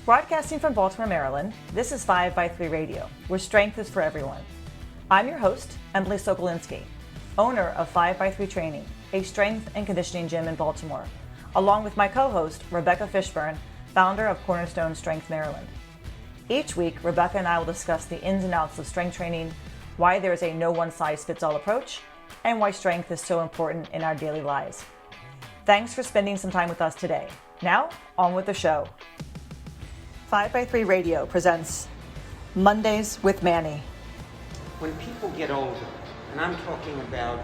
Broadcasting from Baltimore, Maryland, this is 5x3 Radio, where strength is for everyone. I'm your host, Emily Sokolinski, owner of 5x3 Training, a strength and conditioning gym in Baltimore, along with my co-host, Rebecca Fishburne, founder of Cornerstone Strength Maryland. Each week, Rebecca and I will discuss the ins and outs of strength training, why there is a no one-size-fits-all approach, and why strength is so important in our daily lives. Thanks for spending some time with us today. Now, on with the show. 5x3 Radio presents Mondays with Manny. When people get older, and I'm talking about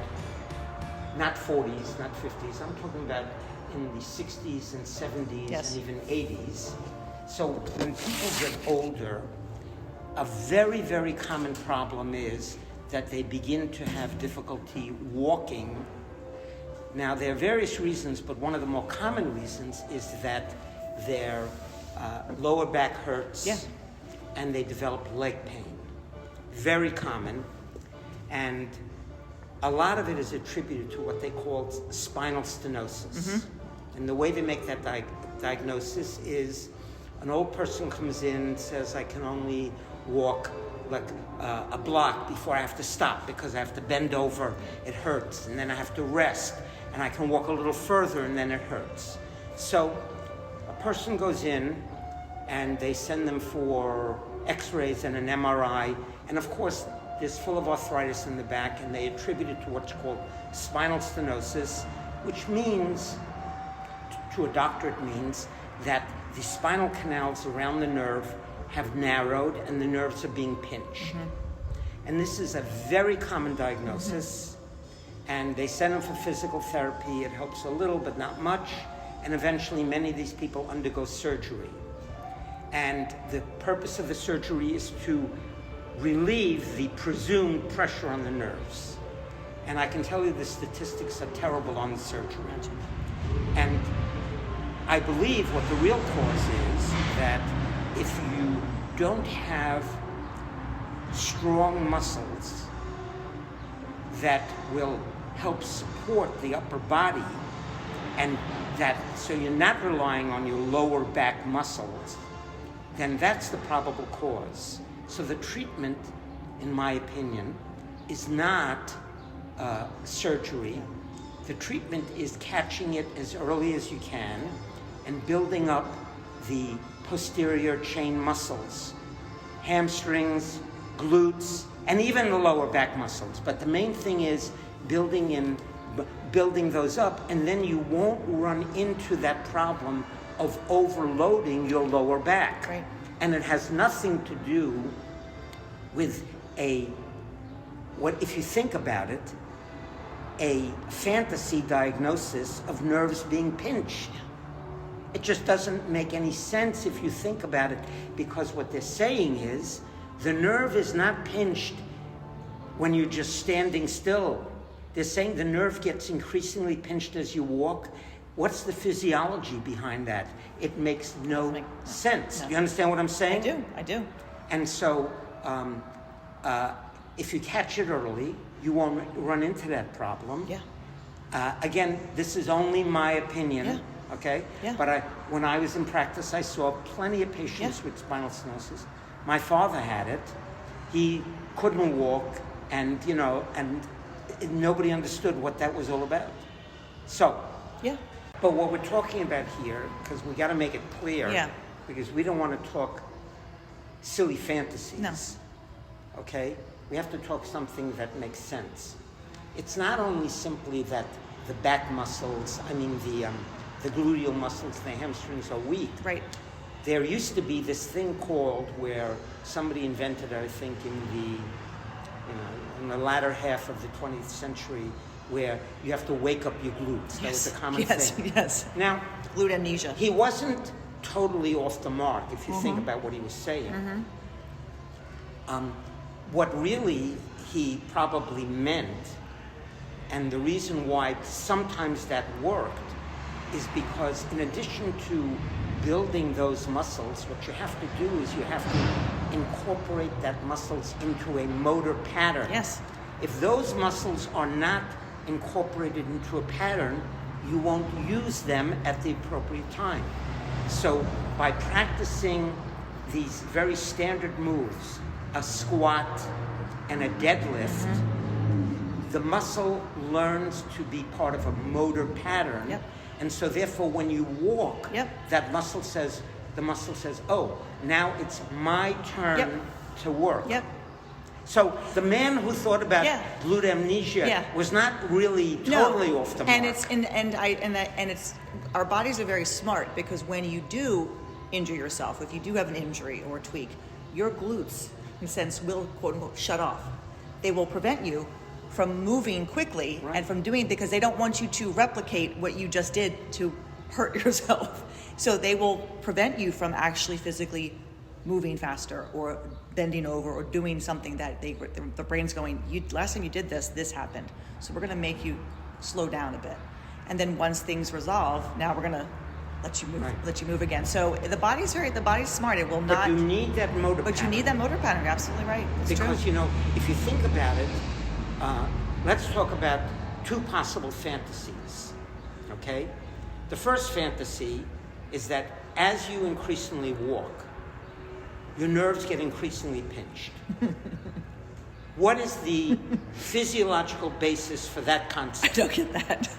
not 40s, not 50s, I'm talking about in the 60s and 70s and even 80s. So when people get older, a very, very common problem is that they begin to have difficulty walking. Now, there are various reasons, but one of the more common reasons is that their lower back hurts and they develop leg pain. Very common. And a lot of it is attributed to what they call spinal stenosis. Mm-hmm. And the way they make that diagnosis is an old person comes in and says, I can only walk like a block before I have to stop because I have to bend over, it hurts, and then I have to rest, and I can walk a little further and then it hurts. So a person goes in and they send them for x-rays and an MRI, and of course there's full of arthritis in the back, and they attribute it to what's called spinal stenosis, which means, to a doctor it means, that the spinal canals around the nerve have narrowed and the nerves are being pinched. Mm-hmm. And this is a very common diagnosis. Mm-hmm. And they send them for physical therapy. It helps a little, but not much. And eventually many of these people undergo surgery. And the purpose of the surgery is to relieve the presumed pressure on the nerves. And I can tell you the statistics are terrible on the surgery. And I believe what the real cause is that if you don't have strong muscles that will help support the upper body, and that so you're not relying on your lower back muscles, then that's the probable cause. So the treatment, in my opinion, is not surgery. The treatment is catching it as early as you can and building up the posterior chain muscles, hamstrings, glutes, and even the lower back muscles. But the main thing is building those up, and then you won't run into that problem of overloading your lower back. Right. And it has nothing to do with if you think about it, a fantasy diagnosis of nerves being pinched. It just doesn't make any sense if you think about it, because what they're saying is the nerve is not pinched when you're just standing still. They're saying the nerve gets increasingly pinched as you walk. What's the physiology behind that? It makes no sense. No. Do you understand what I'm saying? I do. And so if you catch it early, you won't run into that problem. Yeah. Again, this is only my opinion. Yeah. Okay? Yeah. But when I was in practice, I saw plenty of patients with spinal stenosis. My father had it. He couldn't walk, and nobody understood what that was all about. So, but what we're talking about here, because we got to make it clear, because we don't want to talk silly fantasies. No. Okay? We have to talk something that makes sense. It's not only simply that the back muscles, the gluteal muscles, the hamstrings are weak. Right. There used to be this thing called, where somebody invented it, I think, in the latter half of the 20th century, where you have to wake up your glutes. That was a common thing. Yes. Now, glute amnesia. He wasn't totally off the mark if you think about what he was saying. What really he probably meant, and the reason why sometimes that worked, is because in addition to building those muscles, what you have to do is you have to incorporate that muscles into a motor pattern. Yes. If those muscles are not incorporated into a pattern, you won't use them at the appropriate time. So by practicing these very standard moves, a squat and a deadlift, the muscle learns to be part of a motor pattern. Yep. And so therefore when you walk, that muscle says, oh, now it's my turn to work. Yep. So the man who thought about glute amnesia was not really totally off the mark. And it's our bodies are very smart, because when you do injure yourself, if you do have an injury or a tweak, your glutes, in a sense, will quote unquote shut off. They will prevent you from moving quickly and from doing, because they don't want you to replicate what you just did to hurt yourself. So they will prevent you from actually physically moving faster or bending over or doing something that the brain's going, last time you did this happened. So we're gonna make you slow down a bit. And then once things resolve, now we're gonna let you move again. So the body's smart. It will not. But you need that motor pattern. But you need that motor pattern. You're absolutely right. It's because true. If you think about it, let's talk about two possible fantasies. Okay, the first fantasy is that as you increasingly walk, your nerves get increasingly pinched. What is the physiological basis for that concept? I don't get that.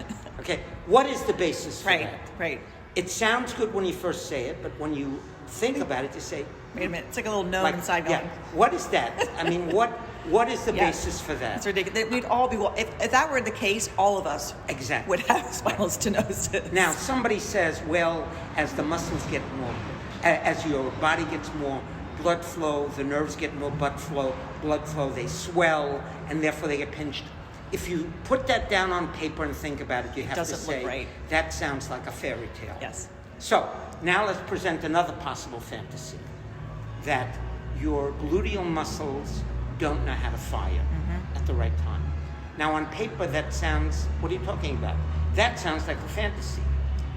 Okay, what is the basis for that? Right. It sounds good when you first say it, but when you think about it, you say, wait a minute, it's like a little gnome inside going. Yeah, what is that? I mean, what is the basis for that? It's ridiculous. We'd all be, if that were the case, all of us would have spinal stenosis. Now, somebody says, well, as the muscles get more, as your body gets more blood flow, the nerves get more blood flow, they swell, and therefore they get pinched. If you put that down on paper and think about it, you have to say, that sounds like a fairy tale. Yes. So, now let's present another possible fantasy, that your gluteal muscles don't know how to fire at the right time. Now, on paper, that sounds, what are you talking about? That sounds like a fantasy.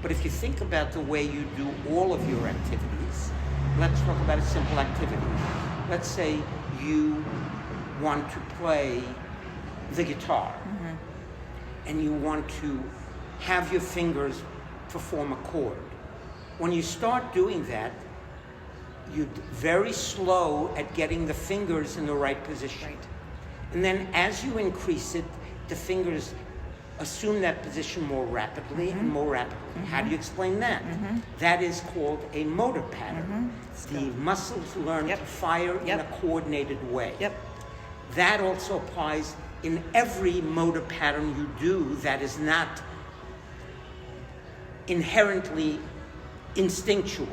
But if you think about the way you do all of your activities, let's talk about a simple activity. Let's say you want to play the guitar, and you want to have your fingers perform a chord. When you start doing that, you're very slow at getting the fingers in the right position. Right. And then as you increase it, the fingers assume that position more rapidly and more rapidly. How do you explain that? That is called a motor pattern. The muscles learn to fire in a coordinated way. That also applies in every motor pattern you do that is not inherently instinctual.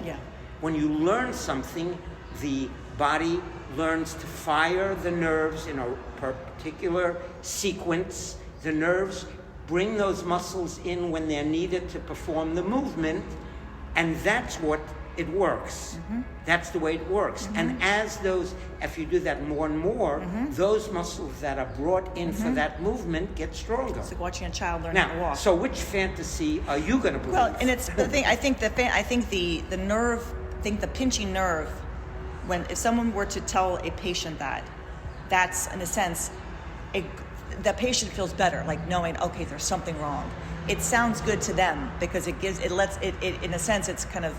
When you learn something, the body learns to fire the nerves in a particular sequence. The nerves bring those muscles in when they're needed to perform the movement, and that's what it works. That's the way it works. And as if you do that more and more, those muscles that are brought in for that movement get stronger. It's like watching a child learn how to walk. So which fantasy are you going to believe? Well, and it's the thing. I think the nerve. I think the pinching nerve. If someone were to tell a patient that's in a sense, the patient feels better, like knowing, okay, there's something wrong. It sounds good to them because it lets in a sense, it's kind of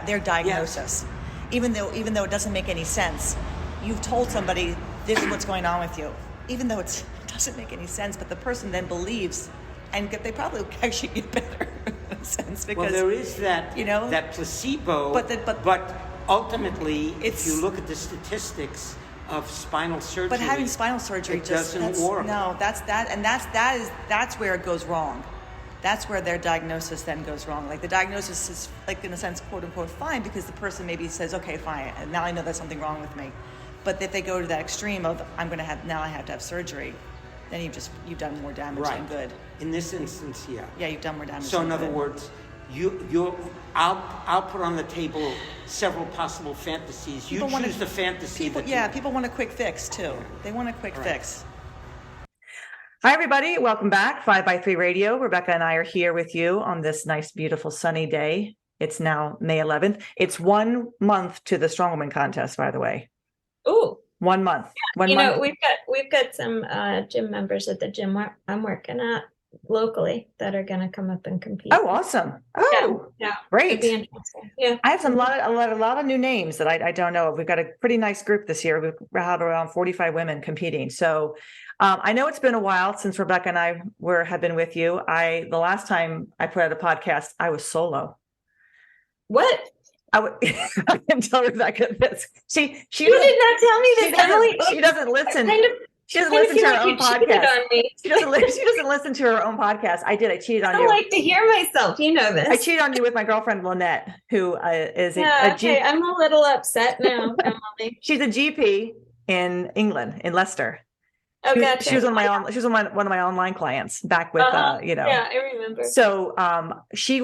their diagnosis. Even though it doesn't make any sense, you've told somebody this is what's going on with you, even though it doesn't make any sense, but the person then believes, and they probably actually get better in a sense, because there is that that placebo, but ultimately, if you look at the statistics of spinal surgery, but having spinal surgery doesn't work. No, that's where it goes wrong. That's where their diagnosis then goes wrong. Like the diagnosis is, like, in a sense, quote unquote, fine, because the person maybe says, okay, fine, and now I know there's something wrong with me. But if they go to that extreme of I have to have surgery, then you've done more damage than good. In this instance, yeah, you've done more damage. So than in other good. words, I'll put on the table several possible fantasies. People choose the fantasy. People want a quick fix too. They want a quick fix. Hi, everybody. Welcome back. 5x3 Radio. Rebecca and I are here with you on this nice, beautiful, sunny day. It's now May 11th. It's 1 month to the Strongwoman contest, by the way. Ooh. 1 month. Yeah, we've got some gym members at the gym I'm working at locally that are going to come up and compete. Oh, awesome. Oh, yeah. Great. It'd be interesting. Yeah. I have a lot of new names that I don't know. We've got a pretty nice group this year. We've had around 45 women competing. So I know it's been a while since Rebecca and I have been with you. The last time I put out a podcast, I was solo. What? I can tell Rebecca this. She You did not tell me this, Emily. She doesn't listen. She doesn't listen to her own podcast. She doesn't listen to her own podcast. I did. I cheated on you. I don't like to hear myself. You know this. I cheated on you with my girlfriend Lynette, who is okay. I'm a little upset now, Emily. She's a GP in England, in Leicester. Oh, gotcha. She was one of my online clients back with Yeah, I remember. So she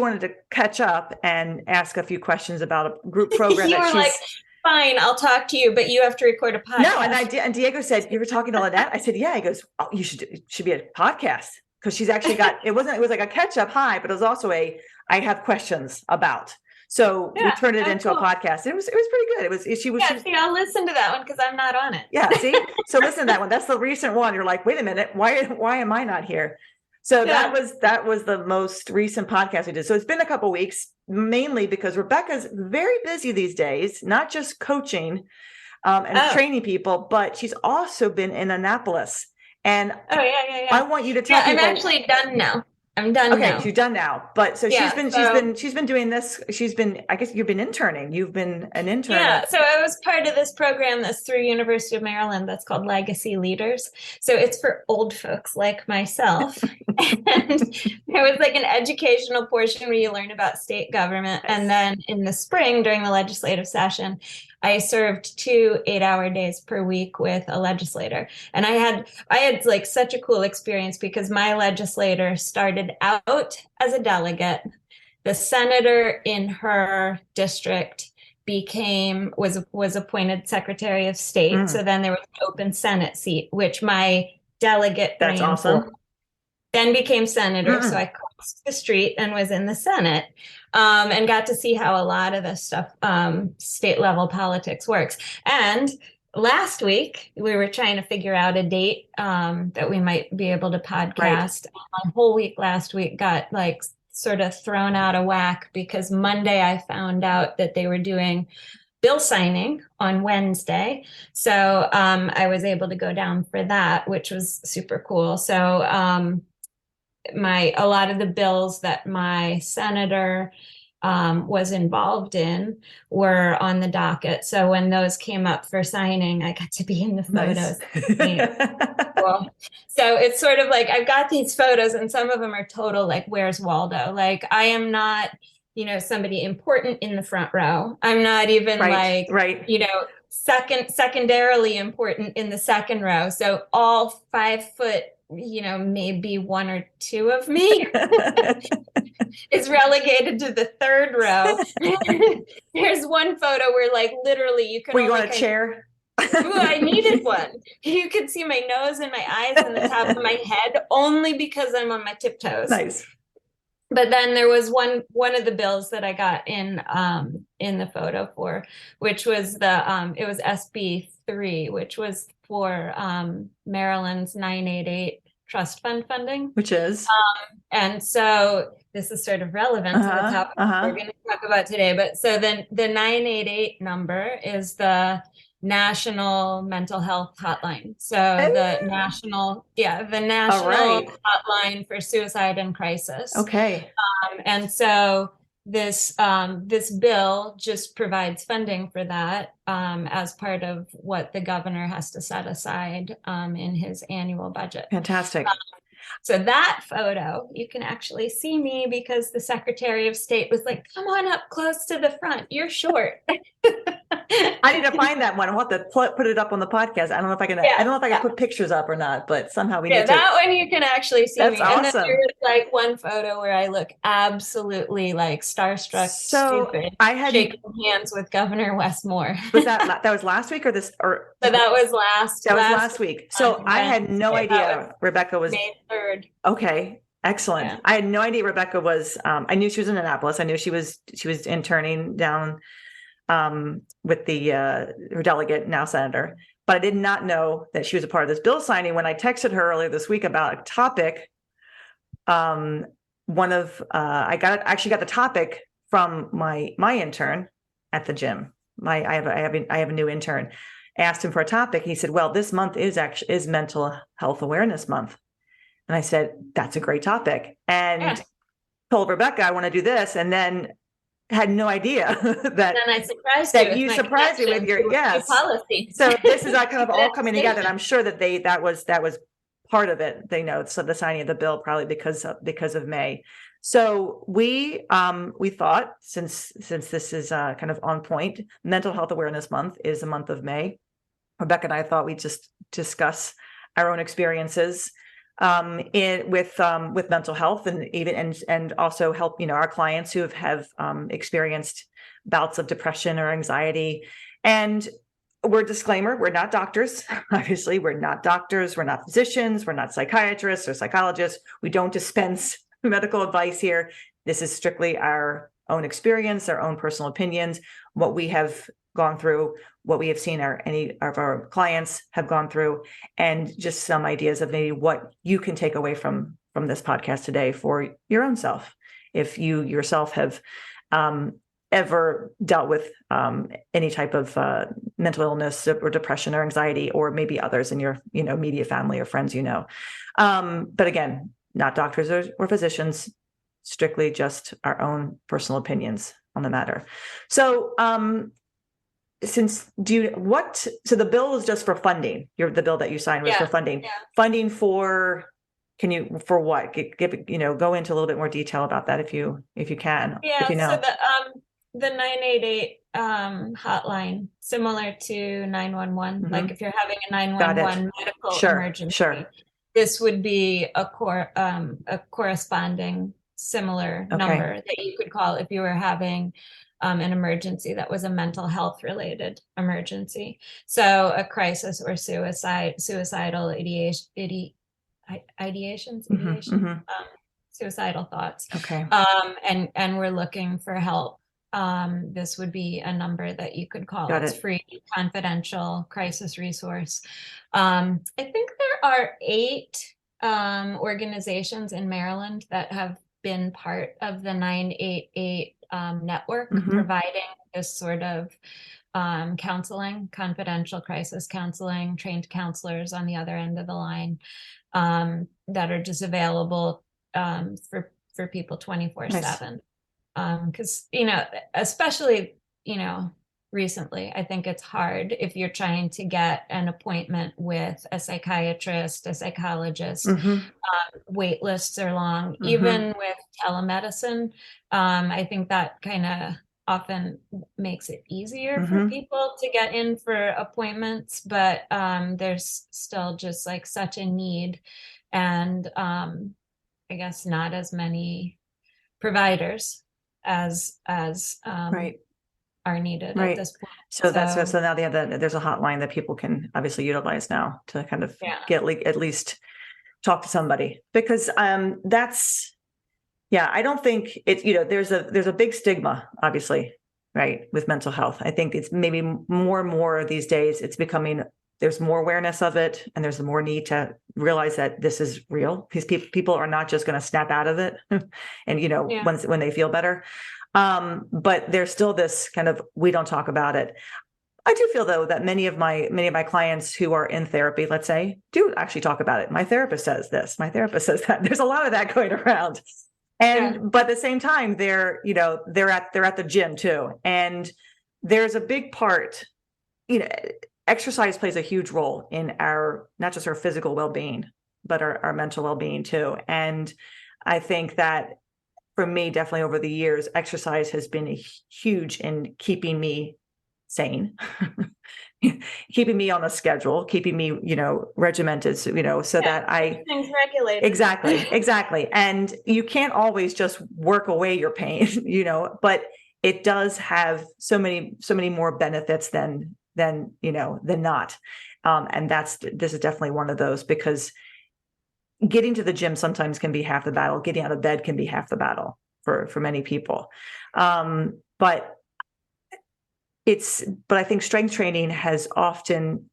wanted to catch up and ask a few questions about a group program. You were like, fine, I'll talk to you, but you have to record a podcast. No, and Diego said, you were talking to Lynette? I said, yeah. He goes, oh, you should be a podcast. Because she's actually got, it was like a catch up high, but it was also I have questions about. So we turned it into a podcast. It was pretty good. See, I'll listen to that one because I'm not on it. Yeah, see? So listen to that one. That's the recent one. You're like, wait a minute, why am I not here? So that was the most recent podcast we did. So it's been a couple of weeks, mainly because Rebecca's very busy these days, not just coaching and training people, but she's also been in Annapolis. And I want you to tell people. I'm actually done now. I'm done now. Okay, she's done now. But so she's been doing this. I guess you've been interning. You've been an intern. Yeah. So I was part of this program that's through University of Maryland that's called Legacy Leaders. So it's for old folks like myself. And there was like an educational portion where you learn about state government. And then in the spring during the legislative session, I served 2 8-hour days per week with a legislator. And I had like such a cool experience because my legislator started out as a delegate. The senator in her district was appointed Secretary of State. So then there was an open Senate seat, which my delegate That's awesome. for, then became senator. So I crossed the street and was in the Senate. And got to see how a lot of this stuff, state level politics works. And last week, we were trying to figure out a date that we might be able to podcast. Right. My whole week last week got like sort of thrown out of whack because Monday I found out that they were doing bill signing on Wednesday. So I was able to go down for that, which was super cool. So a lot of the bills that my senator was involved in were on the docket. So when those came up for signing, I got to be in the photos. Nice. Cool. So it's sort of like I've got these photos and some of them are total like, where's Waldo? Like I am not, somebody important in the front row. I'm not even secondarily important in the second row. So all 5 foot, maybe 1 or 2 of me is relegated to the third row. There's one photo where like literally you can. Were you on a chair? Ooh, I needed one. You could see my nose and my eyes and the top of my head only because I'm on my tiptoes. Nice. But then there was one of the bills that I got in the photo for, which was it was SB 3, which was for Maryland's 988 trust fund funding, which is and so this is sort of relevant to the topic we're going to talk about today. But so then the 988 number is the National Mental Health Hotline. So the national hotline for suicide and crisis. Okay. And so this bill just provides funding for that as part of what the governor has to set aside in his annual budget. Fantastic. So that photo, you can actually see me because the Secretary of State was like, come on up close to the front. You're short. I need to find that one. I'll have to put it up on the podcast. I don't know if I can. I don't know if I can put pictures up or not, but somehow we need to. That one you can actually see. That's me. awesome. And then there's like one photo where I look absolutely like starstruck, stupid. I had shaking hands with Governor Westmore. Was that was last week or this? Or so that was last week. So I had no idea Rebecca was May 3rd. Okay. Excellent. Yeah. I had no idea Rebecca was. I knew she was in Annapolis. I knew she was interning down with the her delegate, now senator. but I did not know that she was a part of this bill signing. When I texted her earlier this week about a topic, I actually got the topic from my intern at the gym. I have a new intern. Asked him for a topic. He said, well, this month is Mental Health Awareness Month. And I said, that's a great topic. And told Rebecca, I want to do this. And then had no idea that I surprised you surprised me with your policy. So this is kind of all coming together. And I'm sure that that was part of it. They know. So the signing of the bill, probably because of May. So we thought, since this is kind of on point, Mental Health Awareness Month is the month of May. Rebecca and I thought we'd just discuss our own experiences with mental health, and also help our clients who have experienced bouts of depression or anxiety. And disclaimer, we're not doctors. Obviously, we're not doctors. We're not physicians. We're not psychiatrists or psychologists. We don't dispense medical advice here. This is strictly our own experience, our own personal opinions, what we have gone through, what we have seen any of our clients have gone through, and just some ideas of maybe what you can take away from this podcast today for your own self. If you yourself have ever dealt with any type of mental illness or depression or anxiety, or maybe others in your immediate family or friends, but again, not doctors or physicians, strictly just our own personal opinions on the matter. So so the bill is just for funding. The bill that you signed was for funding. Yeah. Funding for what? Go into a little bit more detail about that if you can. Yeah. If you know. So the 988 hotline, similar to 911. Mm-hmm. Like if you're having a 911 medical emergency, this would be a corresponding similar number that you could call if you were having an emergency that was a mental health related emergency. So a crisis or suicidal ideations, suicidal thoughts. Okay. And we're looking for help. This would be a number that you could call. It's free, confidential, crisis resource. I think there are 8 organizations in Maryland that have been part of the 988 network, providing this sort of counseling, confidential crisis counseling, trained counselors on the other end of the line that are just available for people 24/7. Because especially recently, I think it's hard if you're trying to get an appointment with a psychiatrist, a psychologist. Wait lists are long. Even with telemedicine, I think that kind of often makes it easier for people to get in for appointments, but there's still just like such a need, and I guess not as many providers as are needed at this point. So now there's a hotline that people can obviously utilize now to kind of get at least talk to somebody, because I don't think it's there's a big stigma, obviously, right, with mental health. I think it's maybe more and more these days it's becoming, there's more awareness of it, and there's more need to realize that this is real. These people are not just going to snap out of it and when they feel better. But there's still this kind of, we don't talk about it. I do feel though that many of my clients who are in therapy, let's say, do actually talk about it. My therapist says this, my therapist says that. There's a lot of that going around. But at the same time, they're at the gym too. And there's a big part, exercise plays a huge role in not just our physical well-being, but our mental well-being too. And I think that for me, definitely over the years, exercise has been huge in keeping me sane, keeping me on a schedule, keeping me, regimented, so that things regulated. Exactly. And you can't always just work away your pain, but it does have so many more benefits than not. And this is definitely one of those, because getting to the gym sometimes can be half the battle. Getting out of bed can be half the battle for many people. But I think strength training has often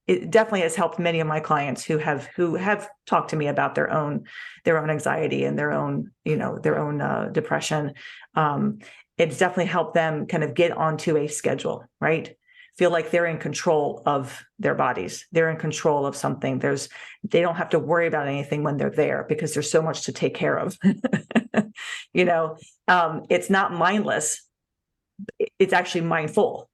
it definitely has helped many of my clients who have talked to me about their own anxiety and their own depression. It's definitely helped them kind of get onto a schedule, right? Feel like they're in control of their bodies. They're in control of something. They don't have to worry about anything when they're there because there's so much to take care of. It's not mindless. It's actually mindful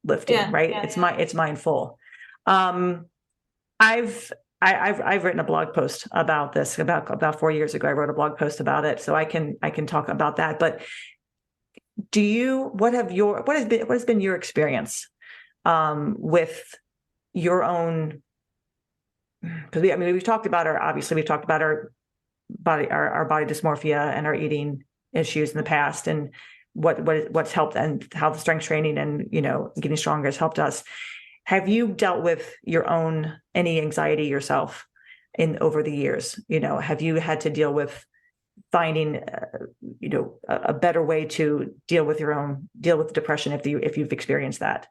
lifting, right? It's mindful. I've written a blog post about this about 4 years ago. I wrote a blog post about it, so I can talk about that. But what has been your experience with your own? Because we've talked about our body dysmorphia and our eating issues in the past, and what's helped, and how the strength training and getting stronger has helped us. Have you dealt with any anxiety yourself over the years? Have you had to deal with finding a better way to deal with depression if you've experienced that?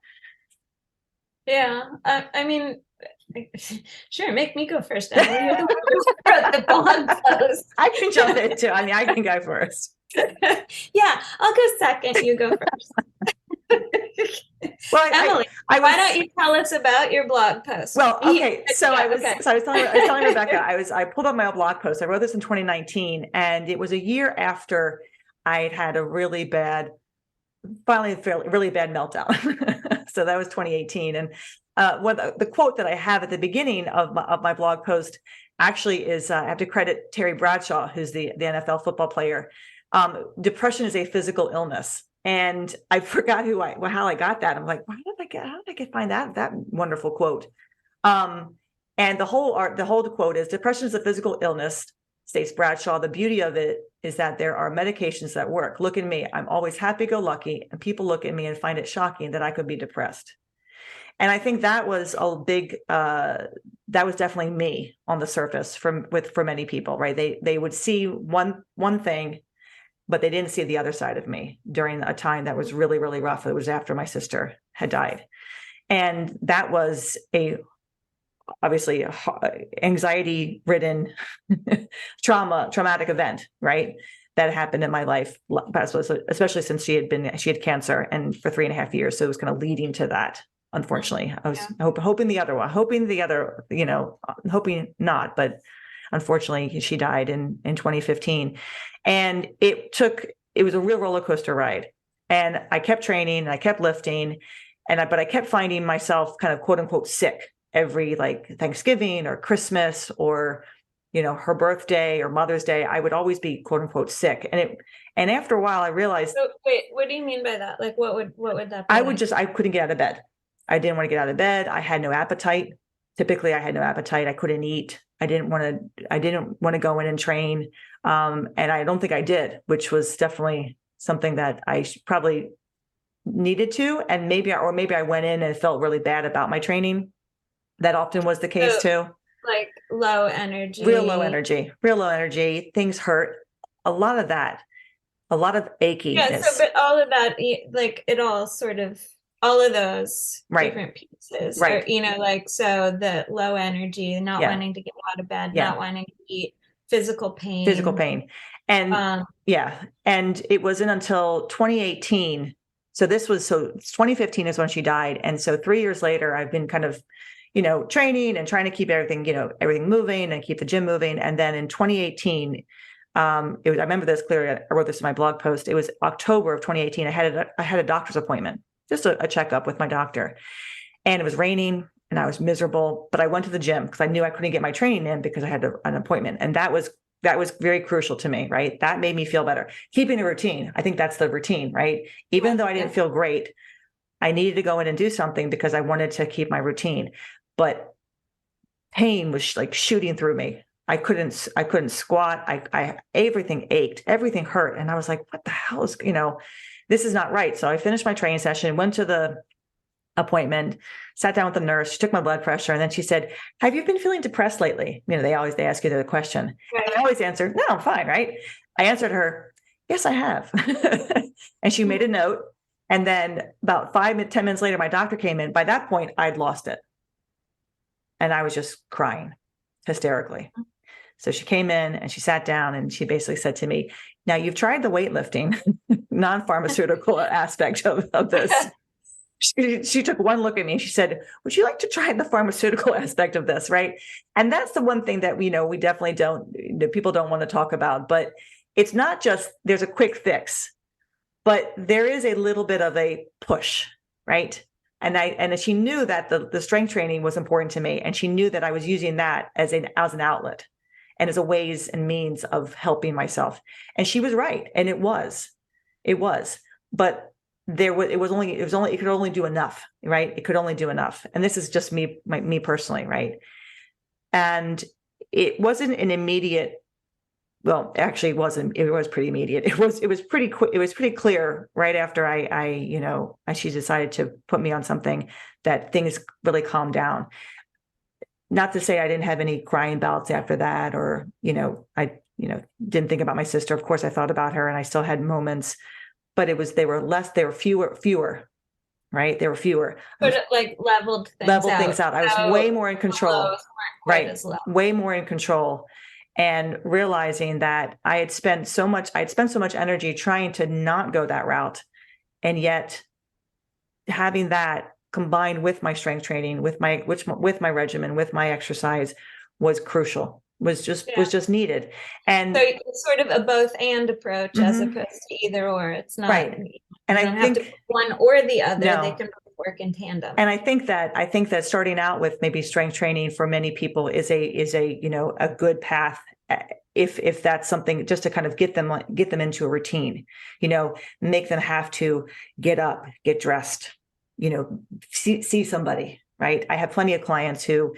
Yeah, I mean, sure, make me go first. I mean, you wrote the blog post. I can jump in too. I mean, I can go first. Yeah, I'll go second. You go first. Well, Emily, why don't you tell us about your blog post? Well, okay. I was telling Rebecca, I pulled up my old blog post. I wrote this in 2019, and it was a year after I had a really bad meltdown. So that was 2018. And the quote that I have at the beginning of my blog post actually is, I have to credit Terry Bradshaw, who's the NFL football player. Depression is a physical illness. And I forgot how I got that. I'm like, how did I find that wonderful quote? And the whole quote is, depression is a physical illness, states Bradshaw. The beauty of it is that there are medications that work. Look at me. I'm always happy-go-lucky, and people look at me and find it shocking that I could be depressed. And I think that was a big, that was definitely me on the surface for many people, right? They would see one thing, but they didn't see the other side of me during a time that was really, really rough. It was after my sister had died. And that was obviously anxiety-ridden traumatic event, right? That happened in my life, especially since she had cancer, and for 3.5 years. So it was kind of leading to that. Unfortunately, I was hoping not, but unfortunately she died in 2015. And it was a real roller coaster ride. And I kept training and I kept lifting, but I kept finding myself kind of quote unquote sick every Thanksgiving or Christmas or, her birthday or Mother's Day. I would always be quote unquote sick. And after a while I realized. So wait, what do you mean by that? Like, what would that be? I couldn't get out of bed. I didn't want to get out of bed. I had no appetite. Typically I had no appetite. I couldn't eat. I didn't want to go in and train. And I don't think I did, which was definitely something that I probably needed to. And maybe I went in and felt really bad about my training. That often was the case too. Like low energy. Real low energy. Things hurt. A lot of achiness. Yeah. So, but all of that, like it all sort of, all of those different pieces, right? So the low energy, not wanting to get out of bed, not wanting to eat, physical pain, and and it wasn't until 2018. So 2015 is when she died, and so 3 years later, I've been kind of, training and trying to keep everything moving and keep the gym moving, and then in 2018. I remember this clearly. I wrote this in my blog post. It was October of 2018. I had a doctor's appointment, just a checkup with my doctor, and it was raining and I was miserable, but I went to the gym because I knew I couldn't get my training in because I had an appointment. And that was very crucial to me, right? That made me feel better. Keeping a routine. I think that's the routine, right? Even though I didn't feel great, I needed to go in and do something because I wanted to keep my routine, but pain was like shooting through me. I couldn't squat. Everything ached, everything hurt. And I was like, what the hell is, this is not right. So I finished my training session, went to the appointment, sat down with the nurse, she took my blood pressure, and then she said, have you been feeling depressed lately? They ask you the question. Right. And I always answer, no, I'm fine, right? I answered her, yes, I have. And she made a note. And then about 5 to 10 minutes later, my doctor came in. By that point, I'd lost it. And I was just crying hysterically. So she came in and she sat down and she basically said to me, now you've tried the weightlifting, non-pharmaceutical aspect of this. She took one look at me and she said, would you like to try the pharmaceutical aspect of this? Right. And that's the one thing that we definitely people don't want to talk about, but it's not just there's a quick fix, but there is a little bit of a push. Right. And she knew that the strength training was important to me. And she knew that I was using that as an outlet and as a ways and means of helping myself. And she was right. And it was, but it could only do enough, right? It could only do enough. And this is just me personally, right? And it wasn't an immediate, well, actually it wasn't, it was pretty immediate. It was pretty quick. It was pretty clear right after she decided to put me on something that things really calmed down. Not to say I didn't have any crying bouts after that, or, I didn't think about my sister. Of course I thought about her and I still had moments, but they were fewer, right? They were fewer. Sort of like leveled things out. I was way more in control, right? Way more in control, and realizing that I had spent so much energy trying to not go that route. And yet having that combined with my strength training, with my regimen, with my exercise was crucial. Was just needed. And so it's sort of a both and approach, as opposed to either or. It's not right. And I think have to one or the other. No. They can work in tandem. And I think that starting out with maybe strength training for many people is a good path, if that's something, just to kind of get them into a routine, make them have to get up, get dressed, see somebody, right? I have plenty of clients who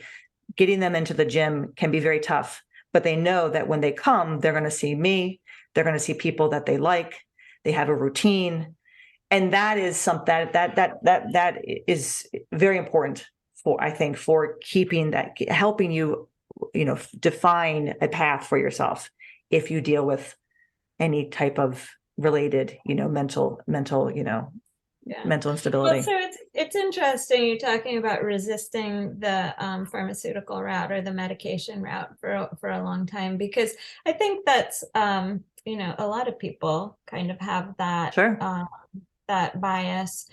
getting them into the gym can be very tough, but they know that when they come, they're going to see me, they're going to see people that they like, they have a routine. And that is something that is very important for keeping that, helping you, define a path for yourself if you deal with any type of related, mental instability. Well, so it's interesting you're talking about resisting the pharmaceutical route or the medication route for a long time, because I think that's a lot of people kind of have that. Sure. That bias.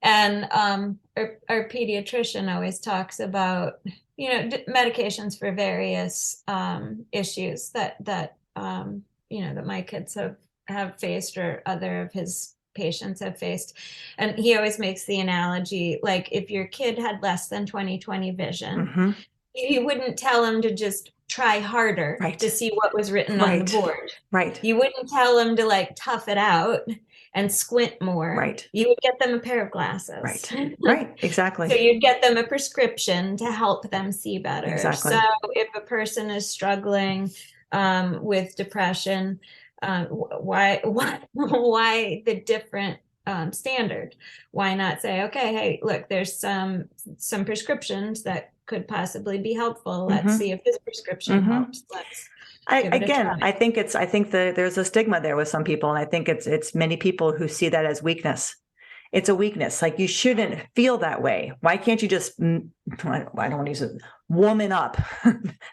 And our pediatrician always talks about, medications for various issues that my kids have faced, or other of his patients have faced. And he always makes the analogy, like if your kid had less than 20/20 vision, you wouldn't tell him to just try harder to see what was written on the board. Right. You wouldn't tell them to tough it out and squint more. Right. You would get them a pair of glasses. Right. Right. Exactly. So you'd get them a prescription to help them see better. Exactly. So if a person is struggling with depression, why the different standard? Why not say, okay, hey, look, there's some prescriptions that could possibly be helpful. Let's see if this prescription helps. I think there's a stigma there with some people, and I think it's many people who see that as weakness. It's a weakness. Like, you shouldn't feel that way. Why can't you just, I don't want to use it, woman up,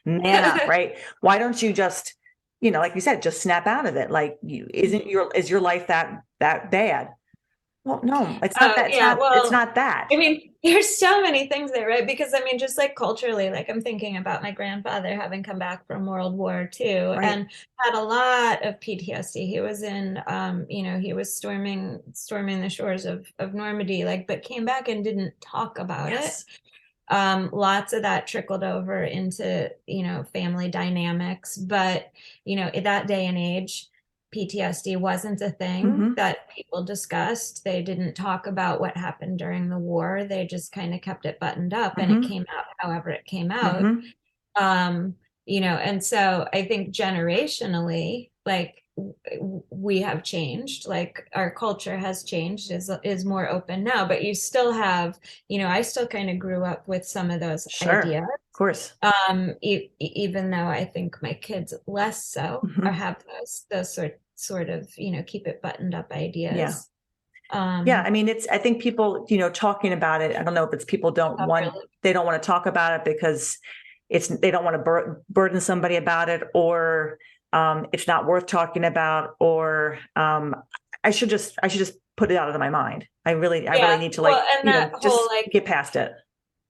man up, right? Why don't you just, like you said, just snap out of it? Like, is your life that bad? Well, no, it's not that. It's not that. I mean, there's so many things there, right? Because just culturally, I'm thinking about my grandfather having come back from World War II and had a lot of PTSD. He was in, he was storming the shores of Normandy, but came back and didn't talk about it. Lots of that trickled over into, family dynamics. But, in that day and age, PTSD wasn't a thing that people discussed. They didn't talk about what happened during the war. They just kind of kept it buttoned up, and it came out however it came out. And so I think generationally, we have changed, our culture has changed, is more open now, but you still have, I still kind of grew up with some of those ideas. Of course. Even though I think my kids less so, or have those sort of, keep it buttoned up ideas. Yeah. I mean, I think people, talking about it, I don't know if it's people they don't want to talk about it because they don't want to burden somebody about it, or it's not worth talking about, or I should just put it out of my mind. I really need to get past it.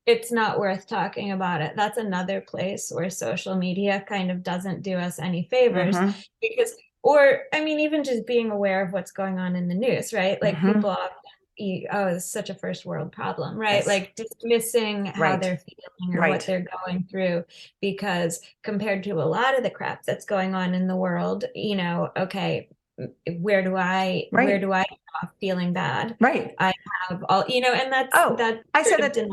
It's not worth talking about it. That's another place where social media kind of doesn't do us any favors, because, or I mean, even just being aware of what's going on in the news, right? Like people often, it's such a first world problem, right? Yes. Like dismissing how they're feeling or what they're going through, because compared to a lot of the crap that's going on in the world, okay, where do I stop feeling bad? Right. I have all, and that's I said that the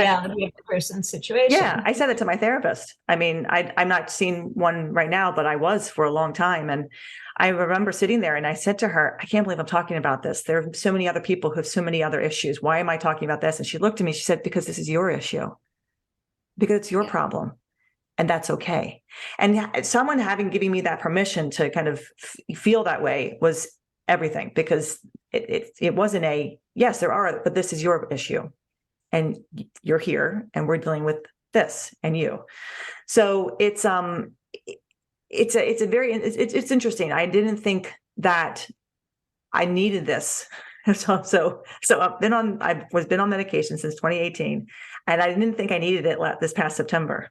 reality of the person's situation. Yeah, I said that to my therapist. I mean, I'm not seeing one right now, but I was for a long time. And I remember sitting there and I said to her, I can't believe I'm talking about this. There are so many other people who have so many other issues. Why am I talking about this? And she looked at me, she said, because this is your issue, because it's your problem. And that's okay. And someone giving me that permission to kind of feel that way was everything, because it wasn't yes, there are, but this is your issue and you're here and we're dealing with this and you. So it's interesting. I didn't think that I needed this. So I've been on medication since 2018, and I didn't think I needed it this past September.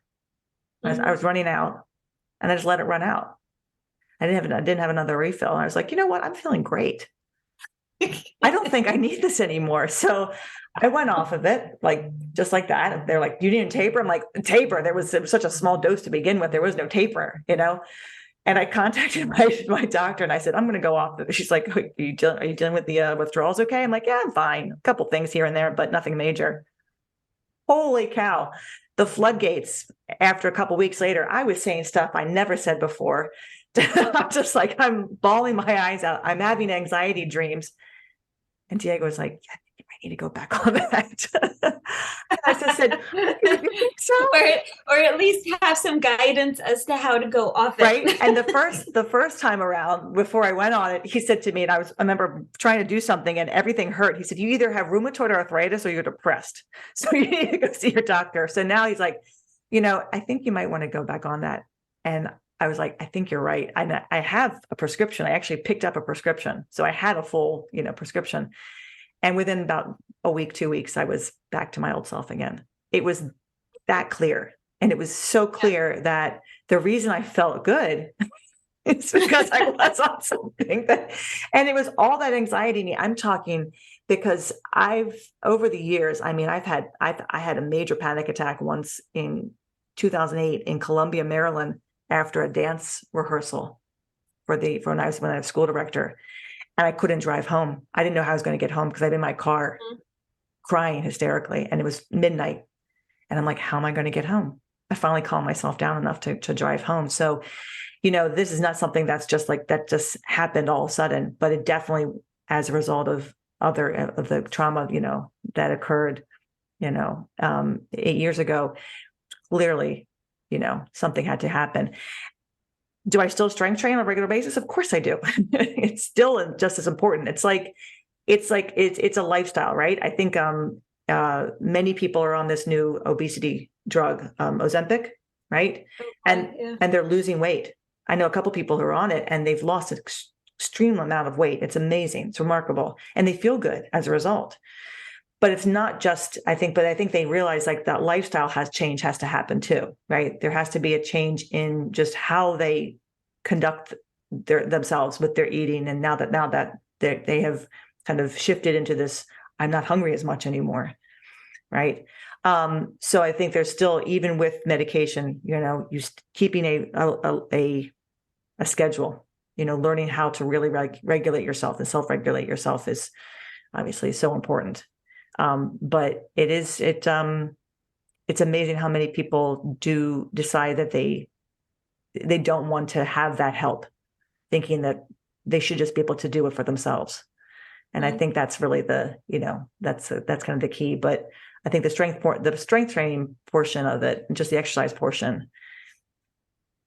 I was running out, and I just let it run out. I didn't have another refill. And I was like, you know what? I'm feeling great. I don't think I need this anymore. So I went off of it, just like that. They're like, you need a taper? I'm like, taper? It was such a small dose to begin with. There was no taper, And I contacted my doctor and I said, I'm going to go off. She's like, are you dealing with the withdrawals? Okay. I'm like, yeah, I'm fine. A couple things here and there, but nothing major. Holy cow. The floodgates, after a couple of weeks later, I was saying stuff I never said before. I'm just like, I'm bawling my eyes out. I'm having anxiety dreams. And Diego was like, yeah, you might need to go back on that. I just said, so? Or at least have some guidance as to how to go off it. Right. And the first time around, before I went on it, he said to me, and I remember trying to do something and everything hurt. He said, you either have rheumatoid arthritis or you're depressed. So you need to go see your doctor. So now he's like, I think you might want to go back on that. And I was like, I think you're right. I have a prescription. I actually picked up a prescription. So I had a full, prescription. And within about a week, 2 weeks, I was back to my old self again. It was that clear. And it was so clear that the reason I felt good is because I was on something and it was all that anxiety. I'm talking because over the years, I mean, I had a major panic attack once in 2008 in Columbia, Maryland, after a dance rehearsal when I was school director, and I couldn't drive home. I didn't know how I was going to get home because I was in my car crying hysterically, and it was midnight. And I'm like, how am I going to get home? I finally calmed myself down enough to drive home. So, this is not something that's just that just happened all of a sudden, but it definitely, as a result of of the trauma, that occurred, 8 years ago, clearly, something had to happen. Do I still strength train on a regular basis? Of course I do. It's still just as important. It's a lifestyle, right? I think many people are on this new obesity drug, Ozempic, right? And they're losing weight. I know a couple people who are on it and they've lost an extreme amount of weight. It's amazing. It's remarkable. And they feel good as a result. But it's not just, I think they realize that lifestyle change has to happen too, right? There has to be a change in just how they conduct themselves with their eating. And now that they have kind of shifted into this, I'm not hungry as much anymore, right? So I think there's still, even with medication, you keeping a schedule, learning how to really regulate yourself and self-regulate yourself is obviously so important. But it's amazing how many people do decide that they don't want to have that help, thinking that they should just be able to do it for themselves. And I think that's really that's kind of the key. But I think the strength training portion of it, just the exercise portion,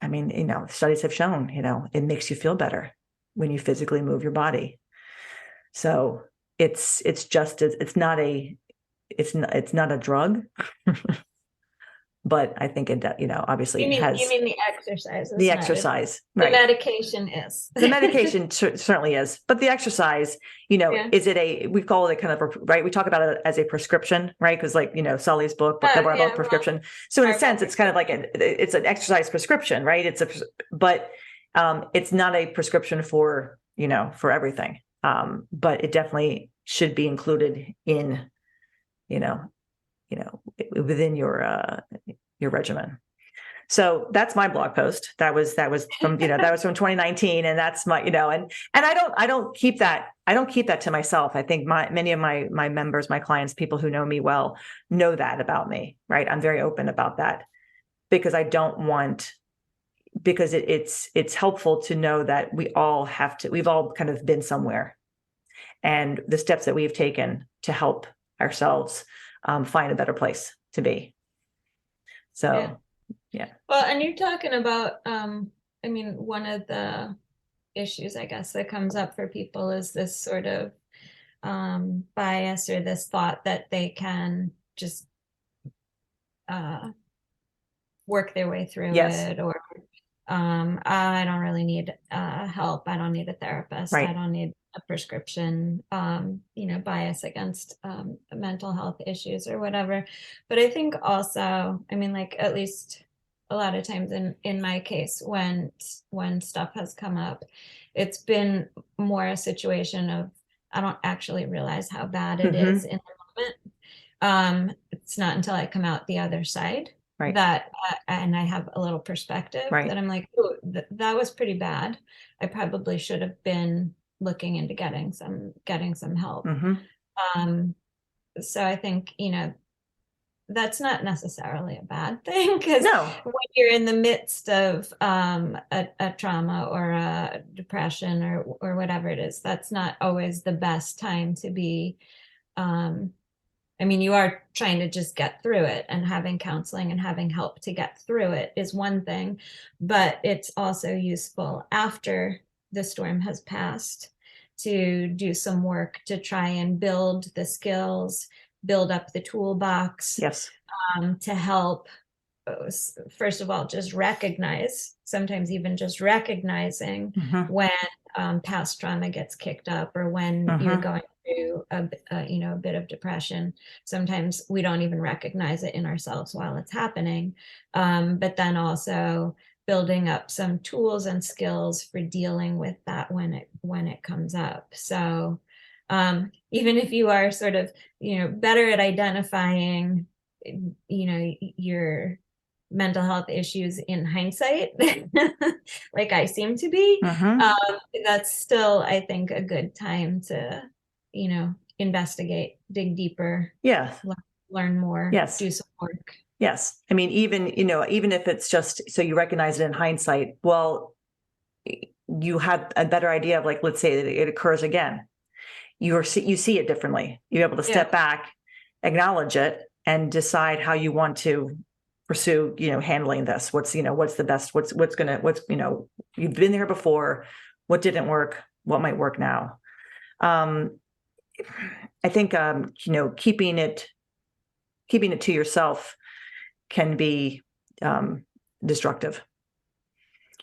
I mean, studies have shown, it makes you feel better when you physically move your body. So it's just, it's not a drug, but I think it, obviously You has mean the exercise? the exercise, The right? medication is. The medication certainly is, but the exercise, is it we call it kind of right? We talk about it as a prescription, right? Because like, Sully's book, the Barbell prescription. So in a sense, it's kind of like it's an exercise prescription, right? But it's not a prescription for, for everything. But it definitely should be included in, within your regimen. So that's my blog post. That was from, that was from 2019. And that's my, and I don't keep that to myself. I think many of my members, my clients, people who know me well, know that about me, right? I'm very open about that because because it's helpful to know that we've all kind of been somewhere, and the steps that we've taken to help ourselves find a better place to be. So, yeah. Well, and you're talking about, one of the issues, I guess, that comes up for people is this sort of bias or this thought that they can just work their way through it, or I don't really need help. I don't need a therapist. Right. I don't need a prescription, bias against mental health issues or whatever. But I think also, at least a lot of times in my case, when stuff has come up, it's been more a situation of I don't actually realize how bad it is in the moment. It's not until I come out the other side that and I have a little perspective that I'm like, oh, that was pretty bad. I probably should have been looking into getting some help. So I think, that's not necessarily a bad thing, because when you're in the midst of a trauma or a depression or whatever it is, that's not always the best time to be. You are trying to just get through it, and having counseling and having help to get through it is one thing, but it's also useful after the storm has passed to do some work to try and build the skills, build up the toolbox, to help, first of all, just recognize, sometimes even just recognizing when past trauma gets kicked up, or when you're going through a bit of depression. Sometimes we don't even recognize it in ourselves while it's happening. But then also building up some tools and skills for dealing with that when it comes up. So even if you are sort of, better at identifying, your mental health issues in hindsight, like I seem to be, that's still, I think, a good time to, investigate, dig deper, learn more, do some work. Yes. Even if it's just so you recognize it in hindsight, well, you have a better idea of, like, let's say that it occurs again. You see it differently. You're able to step back, acknowledge it, and decide how you want to pursue, handling this. What's the best, you've been there before. What didn't work? What might work now? I think, keeping it to yourself can be destructive.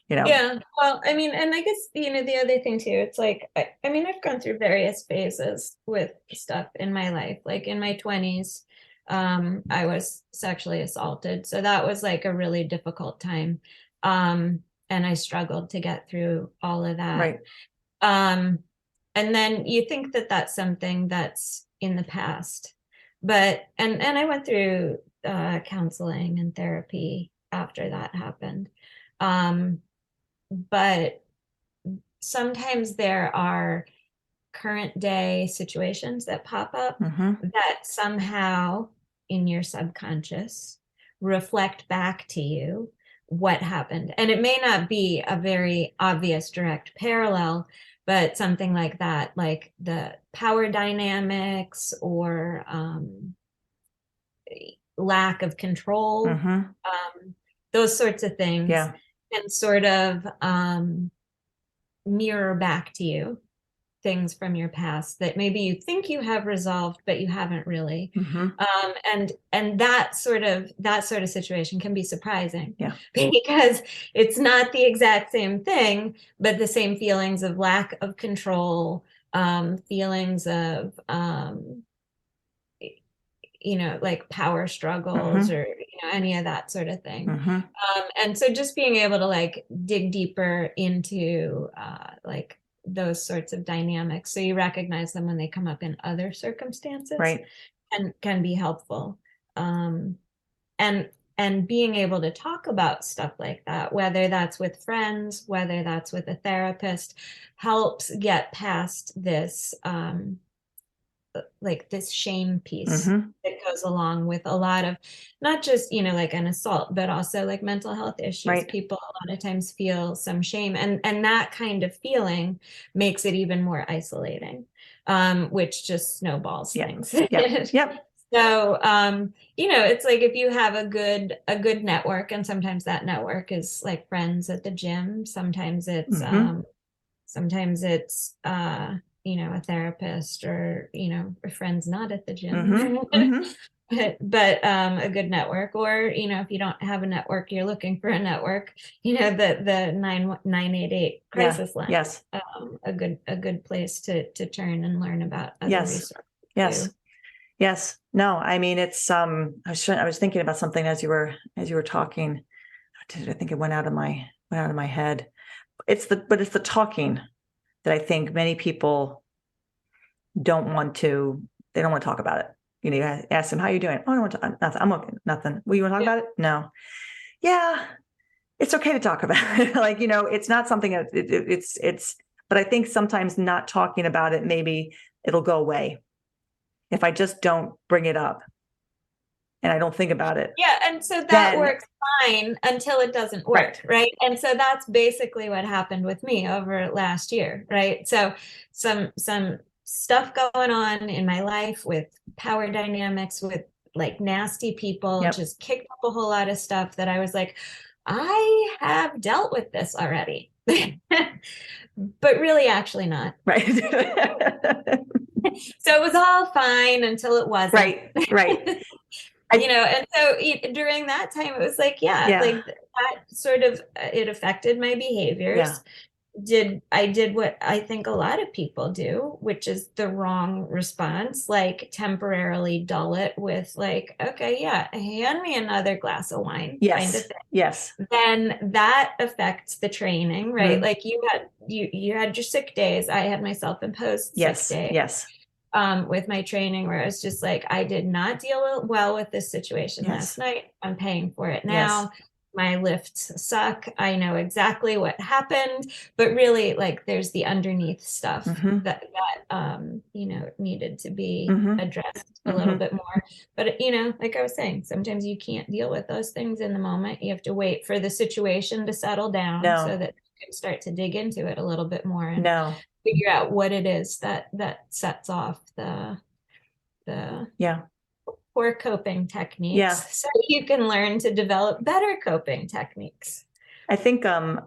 Yeah. Well, and I guess, the other thing too, it's like, I've gone through various phases with stuff in my life. Like in my 20s, I was sexually assaulted. So that was like a really difficult time. And I struggled to get through all of that. Right. And then you think that that's something that's in the past, but, and I went through counseling and therapy after that happened. But sometimes there are current day situations that pop up that somehow in your subconscious reflect back to you what happened. And it may not be a very obvious direct parallel, but something like that, like the power dynamics or lack of control, those sorts of things can sort of mirror back to you things from your past that maybe you think you have resolved, but you haven't really. And that sort of situation can be surprising, because it's not the exact same thing, but the same feelings of lack of control, feelings of like power struggles, or any of that sort of thing. And so just being able to like dig deeper into like those sorts of dynamics, so you recognize them when they come up in other circumstances, right, can be helpful. And being able to talk about stuff like that, whether that's with friends, whether that's with a therapist, helps get past this like this shame piece that goes along with a lot of, not just like an assault, but also like mental health issues. Right. People a lot of times feel some shame, and that kind of feeling makes it even more isolating, which just snowballs things. Yep. So it's like if you have a good network, and sometimes that network is like friends at the gym, sometimes it's a therapist, or friends not at the gym, but a good network, or if you don't have a network, you're looking for a network, the 988 crisis line. Yes. A good place to turn and learn about other resources too. Yes. No, I mean, it's I was thinking about something as you were talking. I think it went out of my head. It's the talking that I think many people don't want to talk about it. You ask them, how are you doing? Oh, I don't want to, nothing. I'm okay. Nothing. Well, you want to talk about it? No. Yeah. It's okay to talk about it. Like, it's not something that but I think sometimes not talking about it, maybe it'll go away if I just don't bring it up and I don't think about it. Yeah. And so that works fine until it doesn't work. Right. And so that's basically what happened with me over last year. Right. So some stuff going on in my life with power dynamics, with like nasty people, just kicked up a whole lot of stuff that I was like, I have dealt with this already, but really actually not. Right. So it was all fine until it wasn't. Right. And so during that time, it was like, like that sort of, it affected my behaviors. I did what I think a lot of people do, which is the wrong response, like temporarily dull it with like, okay, hand me another glass of wine. Yes. Kind of thing. Yes. Then that affects the training, right? Like you had your sick days. I had my self-imposed sick day. Yes. With my training, where it's just like, I did not deal well with this situation last night. I'm paying for it now. My lifts suck. I know exactly what happened, but really, like, there's the underneath stuff that needed to be addressed a little bit more. But like I was saying, sometimes you can't deal with those things in the moment. You have to wait for the situation to settle down so that you can start to dig into it a little bit more and figure out what it is that sets off the poor coping techniques, so you can learn to develop better coping techniques. I think I'm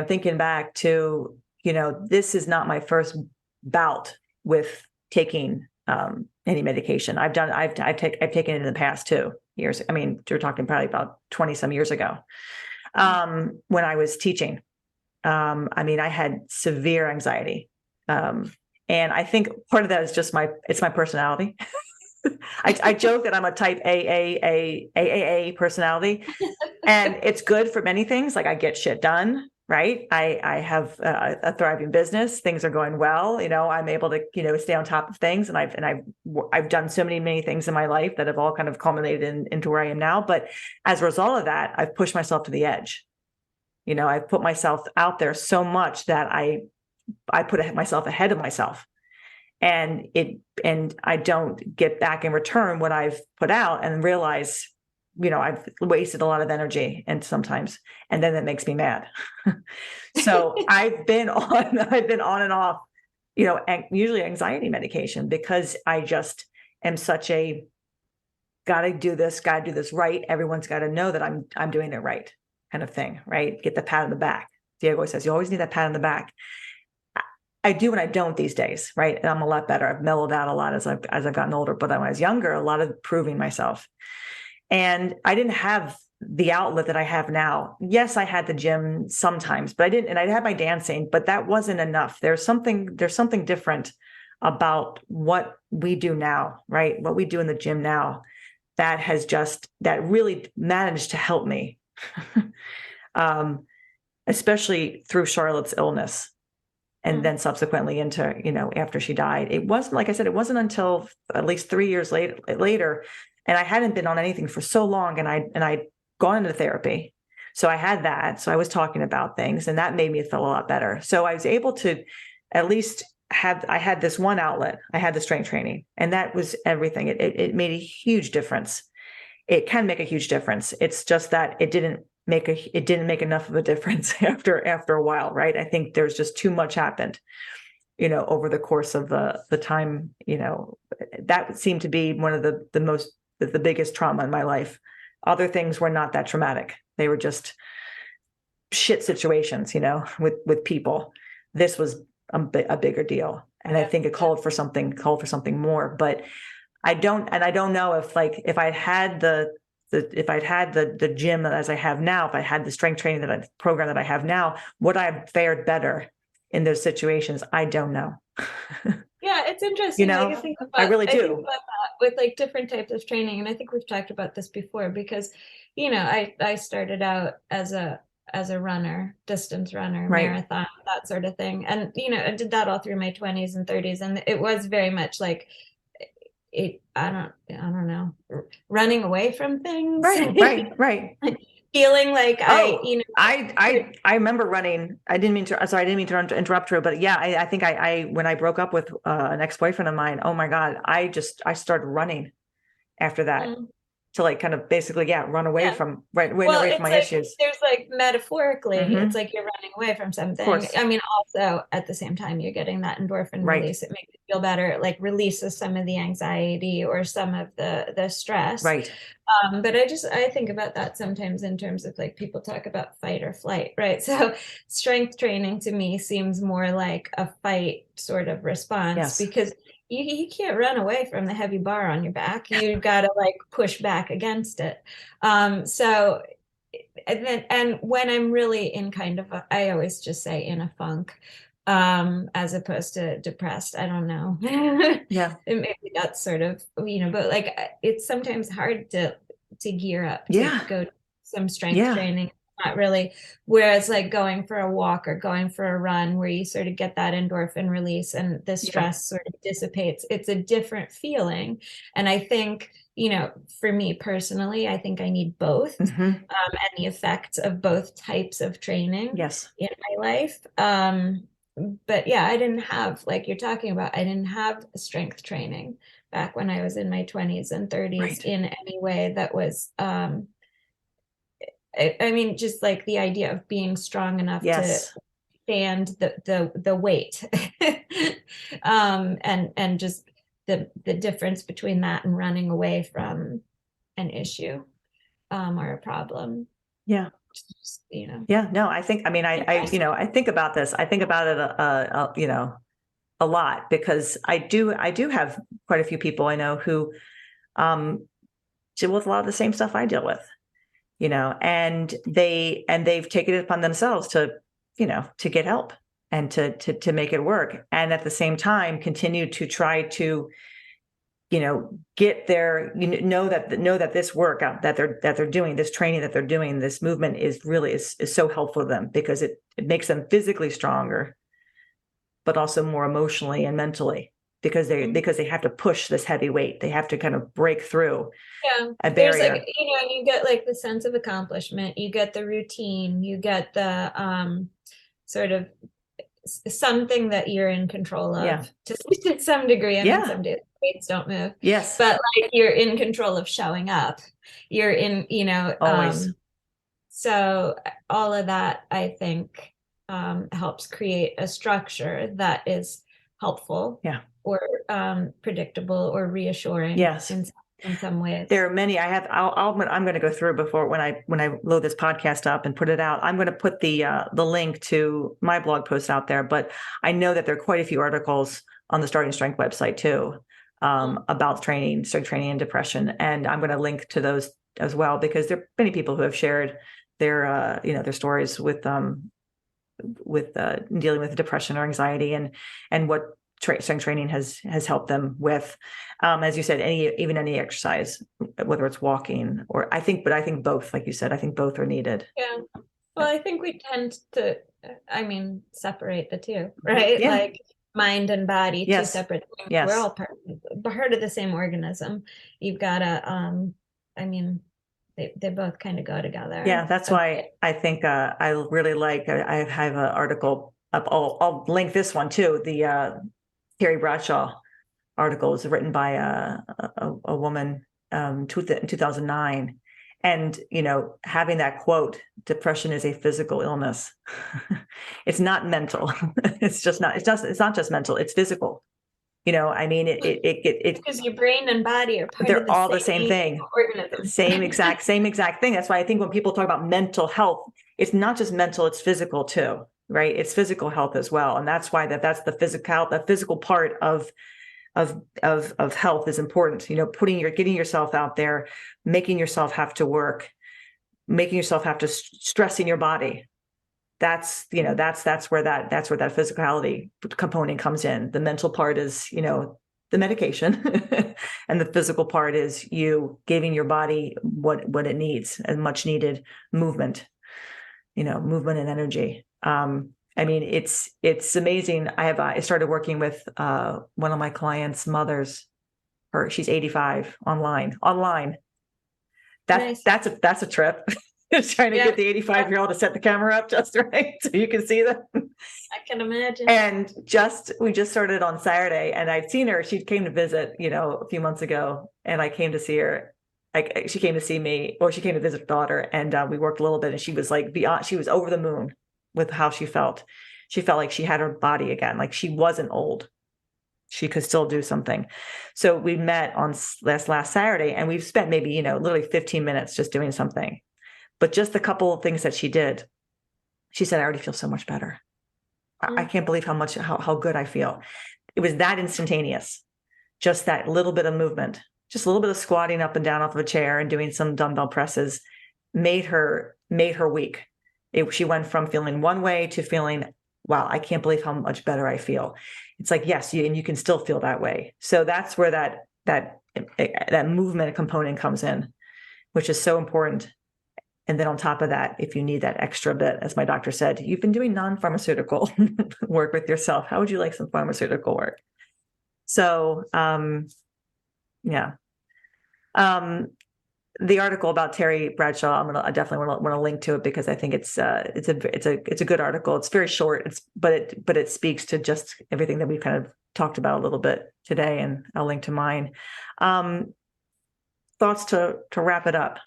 thinking back to, this is not my first bout with taking any medication. I've taken it in the past 2 years. I mean, you're talking probably about 20 some years ago. When I was teaching, I had severe anxiety. And I think part of that is just my personality. I joke that I'm a type AAA personality, and it's good for many things. Like, I get shit done, right? I have a thriving business. Things are going well. I'm able to, stay on top of things. And I've done so many things in my life that have all kind of culminated into where I am now. But as a result of that, I've pushed myself to the edge. I've put myself out there so much that I put myself ahead of myself, and I don't get back in return what I've put out, and realize, I've wasted a lot of energy, and then that makes me mad. So I've been on and off, usually anxiety medication, because I just am such a gotta do this right. Everyone's got to know that I'm doing it right kind of thing, right? Get the pat on the back. Diego says you always need that pat on the back. I do and I don't these days, right? And I'm a lot better. I've mellowed out a lot as I've gotten older. But when I was younger, a lot of proving myself. And I didn't have the outlet that I have now. Yes, I had the gym sometimes, but I didn't, and I had my dancing, but that wasn't enough. There's something different about what we do now, right? What we do in the gym now that really managed to help me, especially through Charlotte's illness. And then subsequently into, after she died. It wasn't, like I said, it wasn't until at least 3 years later, and I hadn't been on anything for so long, and I'd gone into therapy. So I had that. So I was talking about things, and that made me feel a lot better. So I was able to at least I had this one outlet. I had the strength training, and that was everything. It made a huge difference. It can make a huge difference. It's just that it didn't make enough of a difference after a while, right? I think there's just too much happened, over the course of the time, that seemed to be one of the biggest trauma in my life. Other things were not that traumatic. They were just shit situations, with people. This was a bigger deal. And I think it called for something more, but I don't know if I'd had the gym as I have now, if I had the strength training program that I have now, would I have fared better in those situations? I don't know. Yeah, it's interesting. I think about, I really do. I think about that with like different types of training, and I think we've talked about this before because, I started out as a runner, distance runner, right. marathon, that sort of thing, and I did that all through my 20s and 30s, and it was very much like I don't know, running away from things. Right. Feeling like I remember running. I didn't mean to interrupt her, but yeah, I think when I broke up with an ex-boyfriend of mine, oh my God, I started running after that. To like kind of basically, run away from away from my issues. There's like metaphorically, it's like you're running away from something. I mean, also at the same time, you're getting that endorphin release. It makes you feel better. It like releases some of the anxiety or some of the stress. Right. But I think about that sometimes in terms of like people talk about fight or flight, right? So strength training to me seems more like a fight sort of response because you can't run away from the heavy bar on your back. You got to like push back against it. So, and when I'm really in kind of I always just say in a funk, as opposed to depressed. I don't know. Yeah. Maybe that's sort of, but like it's sometimes hard to gear up to go some strength training. Not really. Whereas like going for a walk or going for a run where you sort of get that endorphin release and the stress sort of dissipates, it's a different feeling. And I think, for me personally, I think I need both and the effects of both types of training in my life. But yeah, I didn't have, like you're talking about, I didn't have strength training back when I was in my 20s and 30s in any way that was I mean, just like the idea of being strong enough to stand the weight, and just the difference between that and running away from an issue, or a problem. Yeah. Just, Yeah. No, I think. I mean, I think about this. I think about it, a lot because I do have quite a few people I know who deal with a lot of the same stuff I deal with. And they've taken it upon themselves to get help and to make it work. And at the same time, continue to try to, get their, know that this work that they're doing, this training that they're doing, this movement is so helpful to them because it makes them physically stronger, but also more emotionally and mentally. Because they have to push this heavy weight. They have to kind of break through a barrier. There's like, you get like the sense of accomplishment, you get the routine, you get the sort of something that you're in control of to some degree. I mean, some days weights don't move. Yes. But like you're in control of showing up. You're in, always. So all of that, I think, helps create a structure that is helpful. Yeah. Or predictable or reassuring in some in some ways. There are many. I'm going to go through before when I load this podcast up and put it out. I'm going to put the link to my blog post out there. But I know that there are quite a few articles on the Starting Strength website too, about strength training and depression. And I'm going to link to those as well, because there are many people who have shared their their stories with dealing with depression or anxiety, and what strength training has helped them with. As you said, any exercise, whether it's walking or I think both, like you said, I think both are needed. Yeah. Well, I think we tend to, separate the two, right? Yeah. Like mind and body, Yes. two separate things. Yes. We're all part of the same organism. You've got to, they both kind of go together. Yeah, that's why I think I really like. I have an article up. I'll link this one too. The Terry Bradshaw article is written by a woman in 2009, and having that quote, "Depression is a physical illness." It's not mental. It's not just mental. It's physical. It because your brain and body are part they're of all the same thing. organism. Same exact thing. That's why I think when people talk about mental health, it's not just mental, it's physical too, right? It's physical health as well. And that's why that's the physical part of health is important. Getting yourself out there, making yourself have to work, making yourself have to stressing your body. That's where that physicality component comes in. The mental part is, the medication, and the physical part is you giving your body what it needs, and much needed movement, movement and energy. It's amazing. I started working with one of my clients' mothers. She's 85 online. Nice. That's a trip. Trying to get the 85-year-old to set the camera up just right so you can see them. I can imagine. And we just started on Saturday, and I'd seen her. She came to visit, a few months ago, and I came to see her. She came to see me, or she came to visit her daughter, and we worked a little bit. And she was she was over the moon with how she felt. She felt like she had her body again, like she wasn't old. She could still do something. So we met on last Saturday, and we've spent maybe literally 15 minutes just doing something. But just a couple of things that she did, she said, "I already feel so much better. I can't believe how good I feel." It was that instantaneous, just that little bit of movement, just a little bit of squatting up and down off of a chair and doing some dumbbell presses made her week. She went from feeling one way to feeling, wow, I can't believe how much better I feel. It's like, yes, you can still feel that way. So that's where that movement component comes in, which is so important. And then on top of that, if you need that extra bit, as my doctor said, you've been doing non-pharmaceutical work with yourself. How would you like some pharmaceutical work? So, yeah. The article about Terry Bradshaw, I definitely want to link to it, because I think it's a good article. It's very short, but it speaks to just everything that we've kind of talked about a little bit today, and I'll link to mine. Thoughts to wrap it up.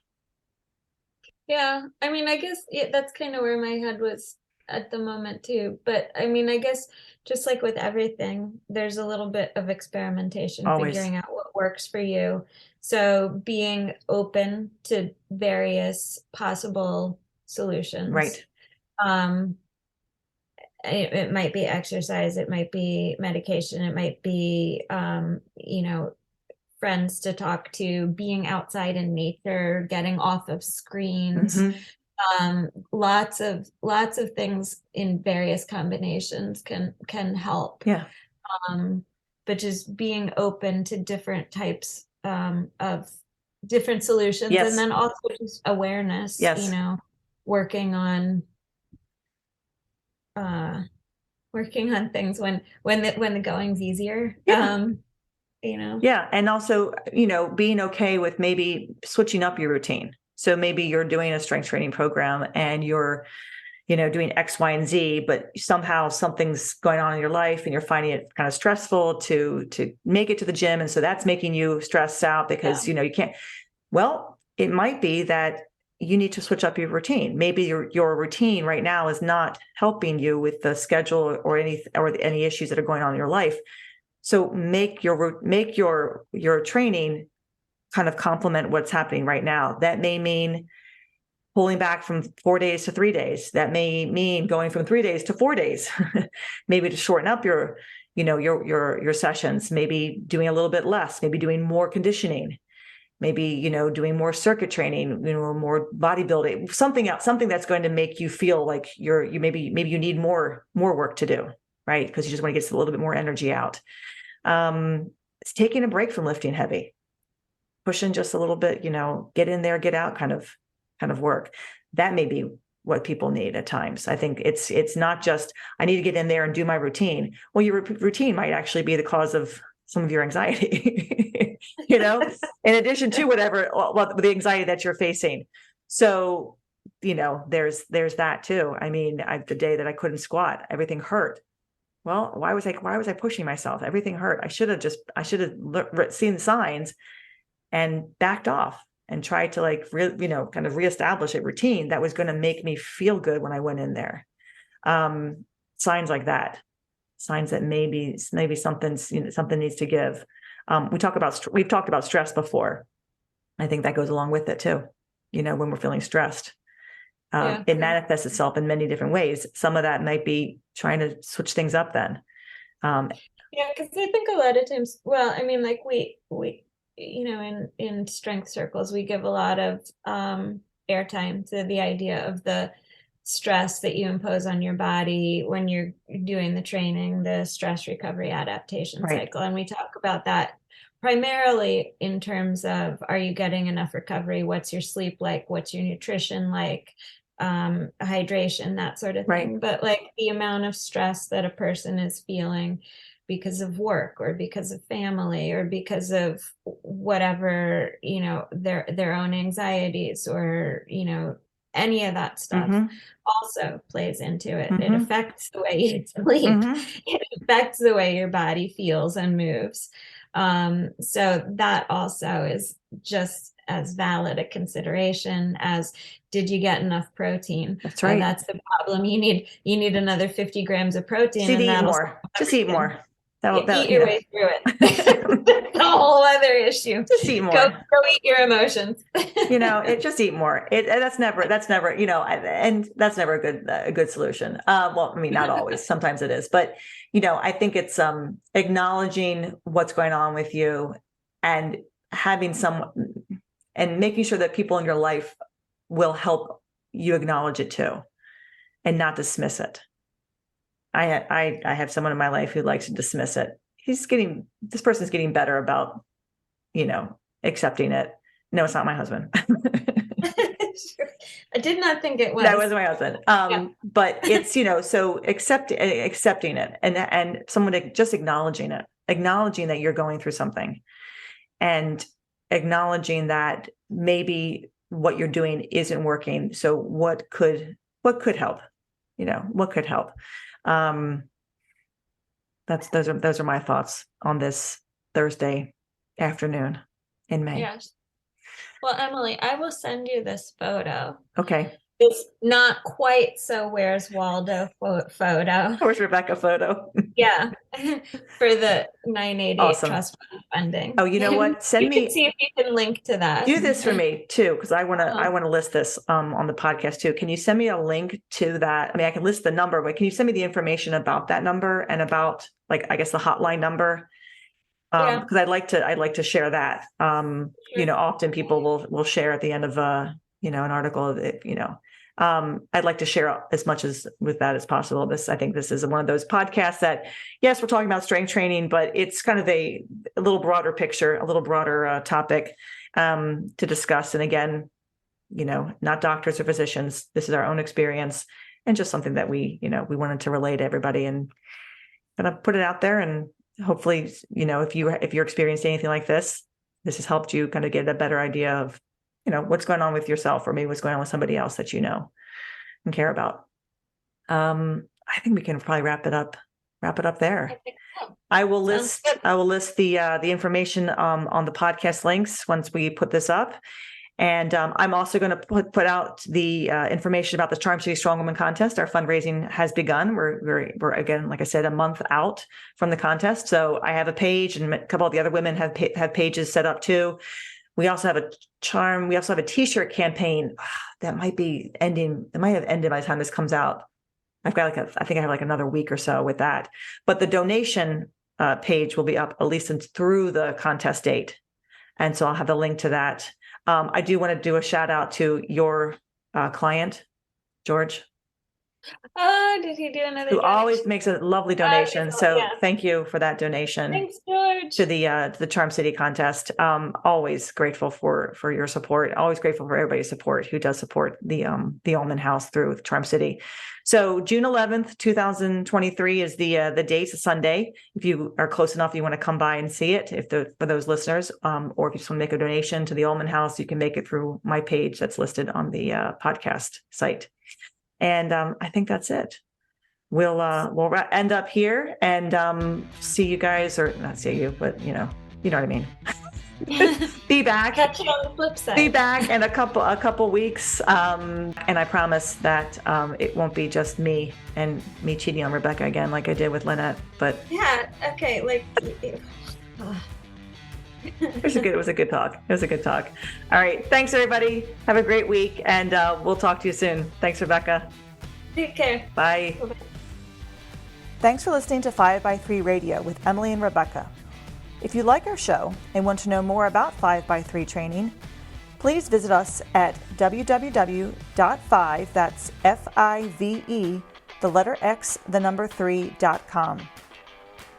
Yeah, I guess that's kind of where my head was at the moment too. But I guess just like with everything, there's a little bit of experimentation, Always. Figuring out what works for you. So being open to various possible solutions. Right. It might be exercise, it might be medication, it might be, friends to talk to, being outside in nature, getting off of screens, lots of things in various combinations can help. Yeah. But just being open to different types of different solutions. Yes. And then also just awareness. Yes. Working on things when the going's easier. Yeah. Yeah. And also, being okay with maybe switching up your routine. So maybe you're doing a strength training program and you're, doing X, Y, and Z, but somehow something's going on in your life and you're finding it kind of stressful to make it to the gym. And so that's making you stressed out because, you can't. Well, it might be that you need to switch up your routine. Maybe your routine right now is not helping you with the schedule or any issues that are going on in your life. So make your training kind of complement what's happening right now. That may mean pulling back from 4 days to 3 days. That may mean going from 3 days to 4 days, maybe to shorten up your sessions, maybe doing a little bit less, maybe doing more conditioning, maybe, doing more circuit training, more bodybuilding, something else, something that's going to make you feel like maybe you need more work to do, right? Because you just want to get a little bit more energy out. It's taking a break from lifting heavy, pushing just a little bit, get in there, get out kind of work. That may be what people need at times. I think it's not just, I need to get in there and do my routine. Well, your routine might actually be the cause of some of your anxiety, in addition to the anxiety that you're facing. So, there's that too. I mean, the day that I couldn't squat, everything hurt. Well, why was I pushing myself? Everything hurt. I should have seen the signs and backed off and tried to kind of reestablish a routine that was going to make me feel good when I went in there. Signs like that, signs that maybe something needs to give. We've talked about stress before. I think that goes along with it too. When we're feeling stressed, it manifests itself in many different ways. Some of that might be trying to switch things up then. Because I think a lot of times, well, I mean, like we in strength circles, we give a lot of airtime to the idea of the stress that you impose on your body when you're doing the training, the stress recovery adaptation cycle. And we talk about that primarily in terms of, are you getting enough recovery? What's your sleep like? What's your nutrition like? Hydration, that sort of thing. But like the amount of stress that a person is feeling because of work or because of family or because of whatever, their own anxieties or, any of that stuff also plays into it. It affects the way you sleep. It affects the way your body feels and moves. So that also is just as valid a consideration as, did you get enough protein? That's right. And that's the problem. You need another 50 grams of protein. Eat more. Just eat more. Eat your way through it. A whole other issue. Just eat more. Go eat your emotions. Just eat more. That's never, and that's never a good solution. Well, I mean, not always. Sometimes it is, but I think it's acknowledging what's going on with you and having and making sure that people in your life will help you acknowledge it too, and not dismiss it. I have someone in my life who likes to dismiss it. This person's getting better about, accepting it. No, it's not my husband. Sure. I did not think it was. That wasn't my husband. But it's, so accepting it and someone just acknowledging it, acknowledging that you're going through something and acknowledging that maybe what you're doing isn't working. So what could help? What could help? Those are my thoughts on this Thursday afternoon in May. Yes. Well, Emily, I will send you this photo. Okay. It's not quite so Where's Waldo photo. Where's Rebecca photo? Yeah. For the 988 Awesome. Trust Fund funding. Oh, you know what? You can see if you can link to that. Do this for me too, because I want to list this on the podcast too. Can you send me a link to that? I mean, I can list the number, but can you send me the information about that number and about I guess the hotline number? Because I'd like to share that. Sure. Often people will share at the end of an article. I'd like to share as much with that as possible. I think this is one of those podcasts that, yes, we're talking about strength training, but it's kind of a little broader picture, a little broader topic to discuss. And again, not doctors or physicians. This is our own experience and just something that we wanted to relay to everybody and kind of put it out there. And hopefully, if you're experiencing anything like this has helped you kind of get a better idea of what's going on with yourself or maybe what's going on with somebody else that and care about. I think we can probably wrap it up there. I think so. I will list the information on the podcast links once we put this up. And I'm also going to put out the information about the Charm City Strongwoman contest. Our fundraising has begun. We're again, like I said, a month out from the contest. So I have a page, and a couple of the other women have pages set up too. We also have a charm. We also have a t-shirt campaign that might be ending. It might have ended by the time this comes out. I've got I think I have like another week or so with that. But the donation page will be up at least through the contest date. And so I'll have the link to that. I do want to do a shout out to your client, George. Oh, did he do another Who donation? always makes a lovely donation. Thank you for that donation. Thanks, George. To the Charm City contest. Always grateful for your support. Always grateful for everybody's support who does support the Ulman House through Charm City. So June 11th, 2023 is the date. It's a Sunday. If you are close enough, you want to come by and see it. For those listeners, or if you just want to make a donation to the Ulman House, you can make it through my page that's listed on the podcast site. And I think that's it. We'll end up here and see you guys, or not see you, but you know what I mean. Be back. Catch you on the flip side. Be back in a couple weeks, and I promise that it won't be just me cheating on Rebecca again, like I did with Lynette. But yeah, okay, like. It was a good talk. It was a good talk. All right. Thanks, everybody. Have a great week, and we'll talk to you soon. Thanks, Rebecca. Take care. Bye. Bye-bye. Thanks for listening to 5x3 Radio with Emily and Rebecca. If you like our show and want to know more about 5x3 training, please visit us at www.5, that's F-I-V-E, the letter X, the number 3.com.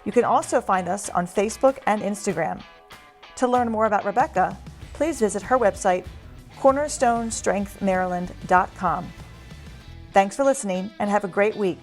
You can also find us on Facebook and Instagram. To learn more about Rebecca, please visit her website, cornerstonestrengthmaryland.com. Thanks for listening and have a great week.